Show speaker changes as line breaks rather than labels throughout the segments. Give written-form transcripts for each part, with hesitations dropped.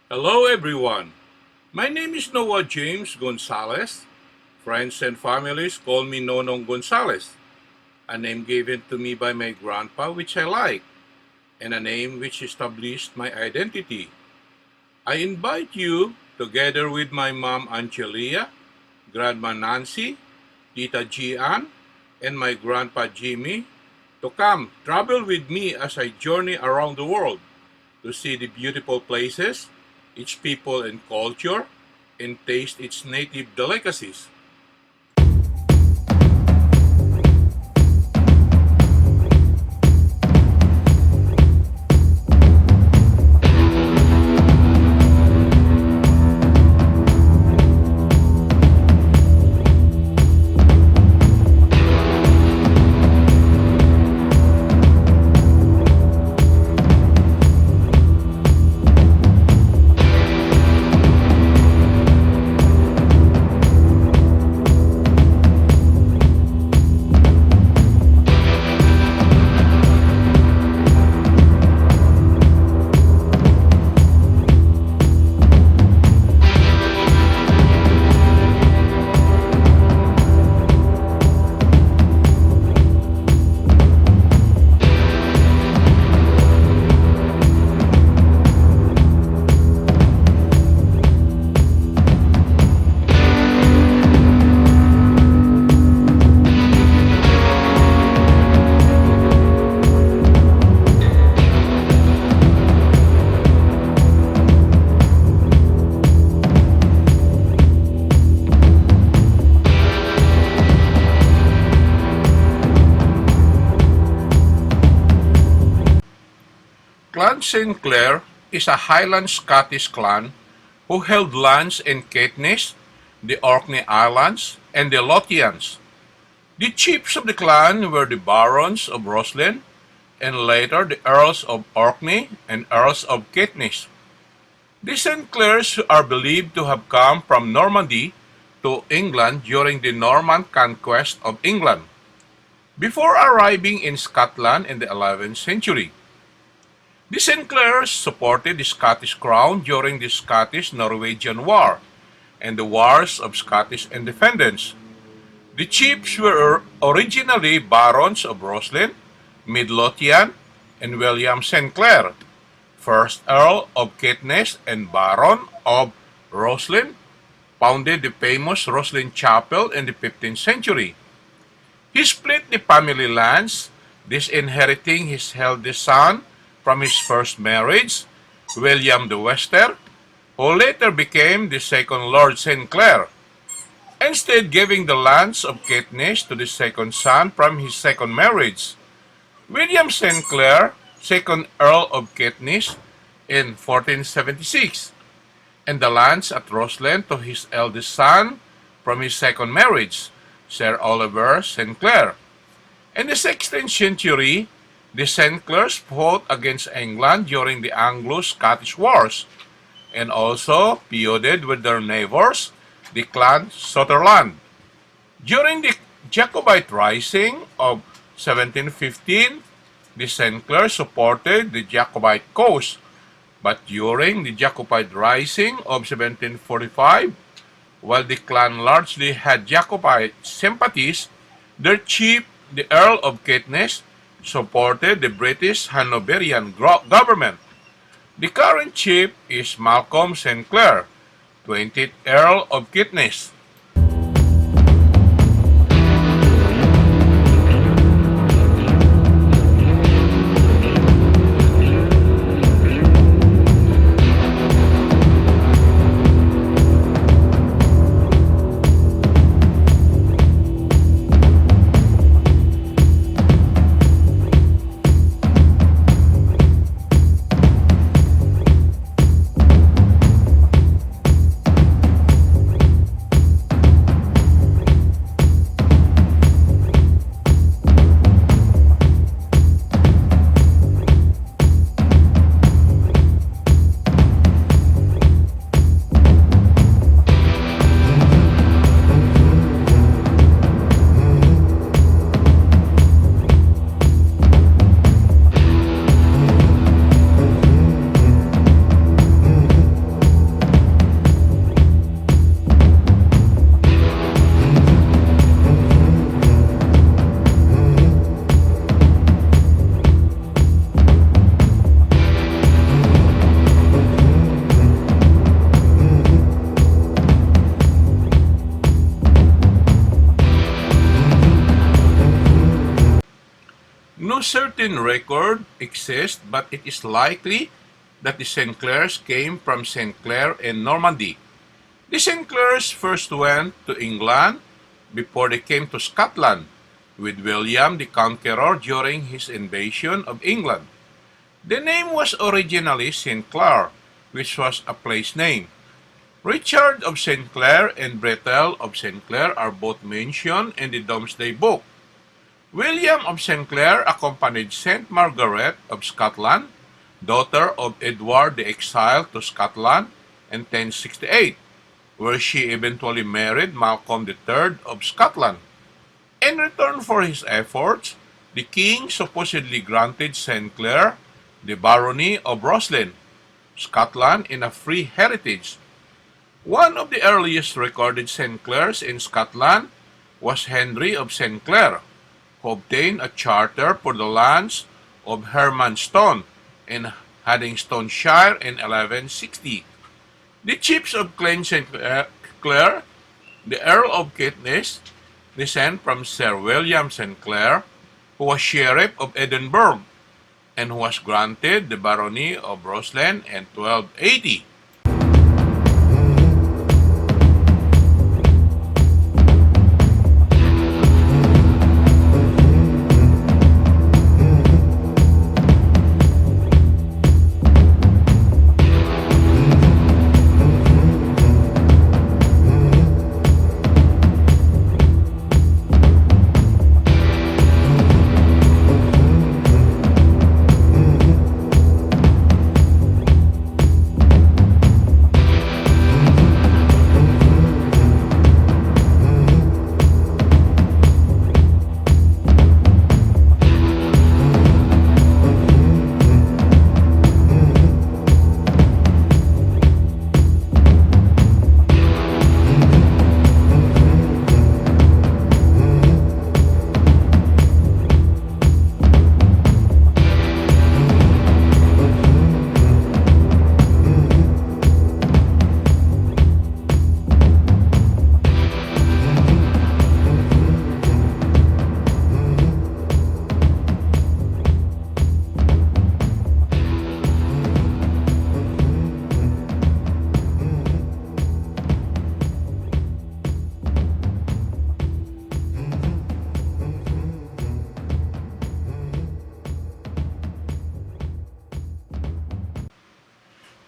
Hello everyone. My name is Noah James Gonzalez. Friends and families call me Nonong Gonzalez, a name given to me by my grandpa which I like, and a name which established my identity. I invite you, together with my mom Angelia, Grandma Nancy, Tita Gian, and my grandpa Jimmy, to come travel with me as I journey around the world to see the beautiful places, its people and culture, and taste its native delicacies. Clan Sinclair is a Highland Scottish clan who held lands in Caithness, the Orkney Islands, and the Lothians. The chiefs of the clan were the Barons of Roslin, and later the Earls of Orkney and Earls of Caithness. The Sinclairs are believed to have come from Normandy to England during the Norman conquest of England, before arriving in Scotland in the 11th century. The Sinclairs supported the Scottish crown during the Scottish-Norwegian War and the Wars of Scottish Independence. The chiefs were originally Barons of Roslin, Midlothian and William Sinclair, first Earl of Caithness and Baron of Roslin, founded the famous Rosslyn Chapel in the 15th century. He split the family lands, disinheriting his eldest son from his first marriage, William the Wester, who later became the second Lord Sinclair, instead giving the lands of Caithness to the second son from his second marriage, William Sinclair, second Earl of Caithness, in 1476, and the lands at Roslin to his eldest son from his second marriage, Sir Oliver Sinclair. In the 16th century, the Sinclairs fought against England during the Anglo-Scottish Wars, and also feuded with their neighbors, the Clan Sutherland. During the Jacobite Rising of 1715, the Sinclairs supported the Jacobite cause, but during the Jacobite Rising of 1745, while the clan largely had Jacobite sympathies, their chief, the Earl of Caithness, supported the British-Hanoverian Government. The current chief is Malcolm Sinclair, 20th Earl of Caithness. No certain record exists, but it is likely that the Sinclairs came from Sinclair in Normandy. The Sinclairs first went to England before they came to Scotland with William the Conqueror during his invasion of England. The name was originally Sinclair, which was a place name. Richard of Sinclair and Bretel of Sinclair are both mentioned in the Domesday Book. William of Sinclair accompanied Saint Margaret of Scotland, daughter of Edward the Exile, to Scotland in 1068, where she eventually married Malcolm III of Scotland. In return for his efforts, the king supposedly granted Sinclair the barony of Roslin, Scotland, in a free heritage. One of the earliest recorded Sinclairs in Scotland was Henry of Sinclair, who obtained a charter for the lands of Hermanstone in Haddingtonshire in 1160. The chiefs of Clan Sutherland, the Earl of Caithness, descend from Sir William Sinclair, who was Sheriff of Edinburgh, and who was granted the barony of Roslin in 1280.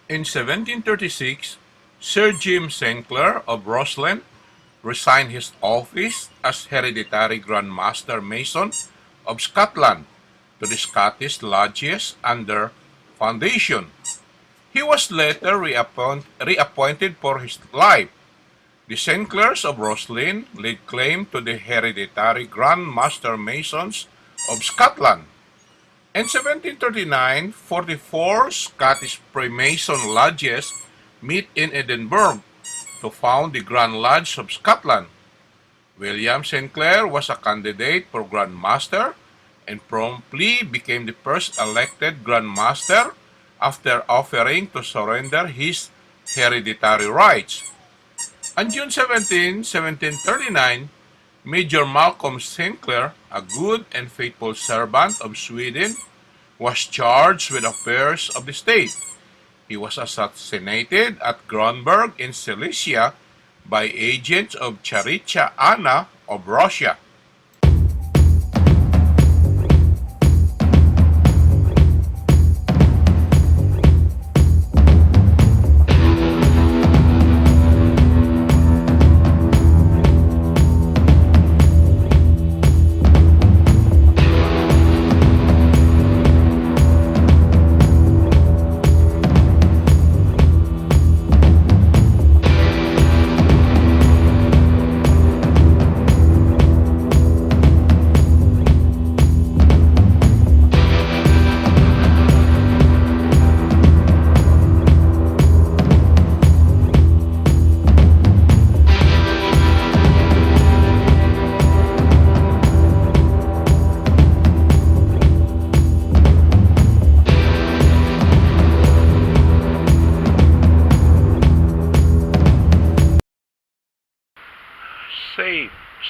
In 1736, Sir James Sinclair of Roslin resigned his office as hereditary Grand Master Mason of Scotland to the Scottish Lodges under Foundation. He was later reappointed for his life. The Sinclairs of Roslin laid claim to the hereditary Grand Master Masons of Scotland. In 1739, 44 Scottish Freemason lodges meet in Edinburgh to found the Grand Lodge of Scotland. William Sinclair was a candidate for Grand Master and promptly became the first elected Grand Master after offering to surrender his hereditary rights. On June 17, 1739, Major Malcolm Sinclair, a good and faithful servant of Sweden, was charged with affairs of the state. He was assassinated at Kronberg in Silesia by agents of Tsaritsa Anna of Russia.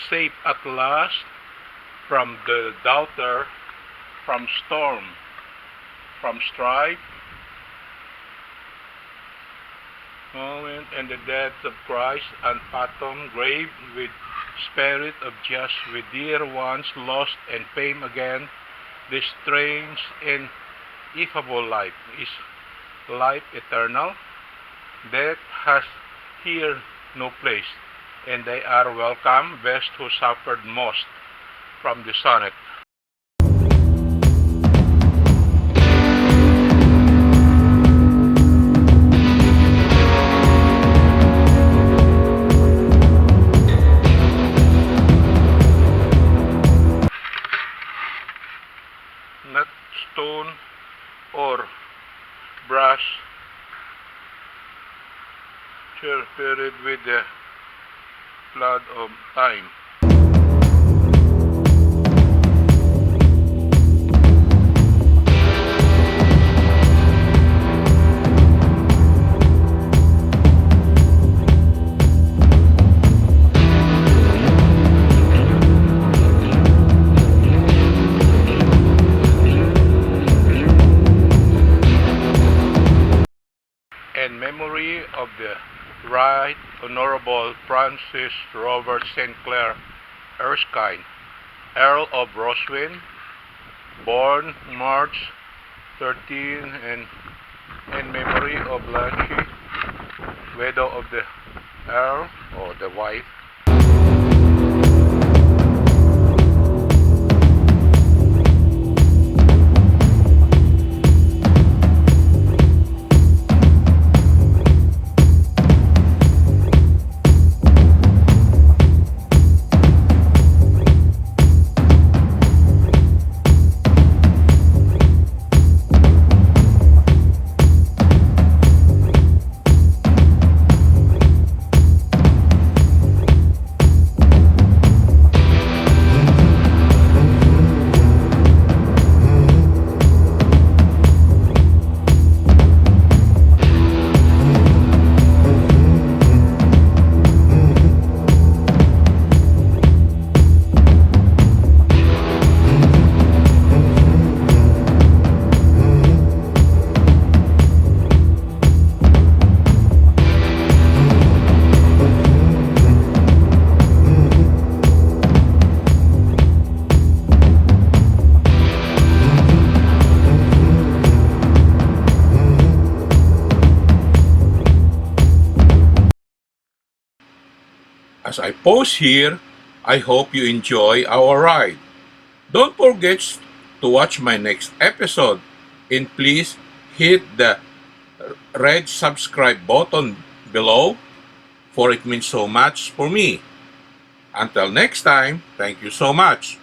Safe at last from the doubter from storm, from strife, moment and the depths of Christ, unfathomed grave, with spirit of just, with dear ones lost and fame again. This strange and ineffable life is life eternal. Death has here no place, and they are welcome best who suffered most. From the sonnet. Not stone or brass, buried with the flood of time. In memory of the Right Honorable Francis Robert Sinclair Erskine, Earl of Roslin, born March 13, and in memory of Blanche, widow of the Earl, or the wife. As I pause here, I hope you enjoy our ride. Don't forget to watch my next episode, and please hit the red subscribe button below, for it means so much for me. Until next time, thank you so much.